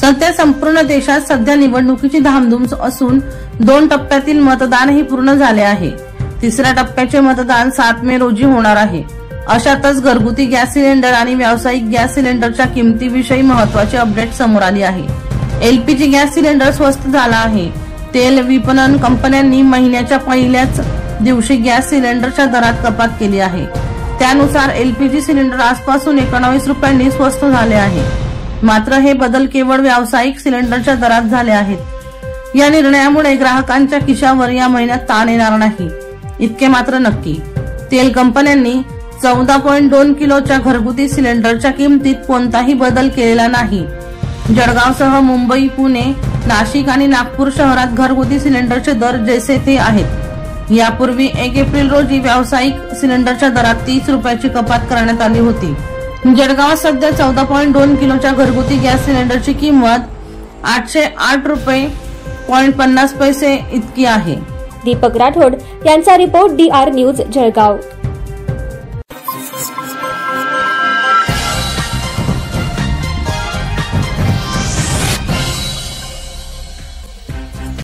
सध्या संपूर्ण देशात सध्या निवडणुकीची धामधूम असून 2 टप्प्यातील मतदानही पूर्ण झाले आहे। तिसऱ्या टप्प्याचे मतदान 7 मे रोजी होणार आहे। अशातच घरगुती गॅस सिलेंडर आणि व्यावसायिक गॅस सिलेंडरच्या किमतीविषयी महत्त्वाची अपडेट समोर आली आहे। एलपीजी गॅस सिलेंडर स्वस्त झाला आहे। तेल विपणन कंपन्यांनी महिन्याच्या पहिल्याच दिवशी गॅस सिलेंडरच्या दरात कपात केली आहे। त्यानुसार एलपीजी सिलेंडर आजपासून 19 रुपयांनी स्वस्त झाले आहे। मात्र हे बदल केवळ व्यावसायिक सिलेंडरच्या दरात झाले आहेत। या निर्णयामुळे ग्राहकांच्या खिशावर या महिन्यात ताण येणार नाही इतके मात्र नक्की। तेल कंपन्यांनी 14.2 किलोच्या घरगुती सिलेंडरच्या किमतीत कोणताही बदल केलेला नाही। जळगावसह मुंबई, पुणे, नाशिक आणि नागपूर शहरात घरगुती सिलेंडरचे दर जैसे थे आहेत। यापूर्वी 1 एप्रिल रोजी व्यावसायिक सिलेंडरच्या दरात 30 रुपयाची कपात करण्यात आली होती। जळगावात सध्या 14.2 किलोच्या घरगुती गॅस सिलेंडरची किंमत 808 रुपये 50 पैसे इतकी आहे। दीपक राठोड यांचा रिपोर्ट DR न्यूज जळगाव।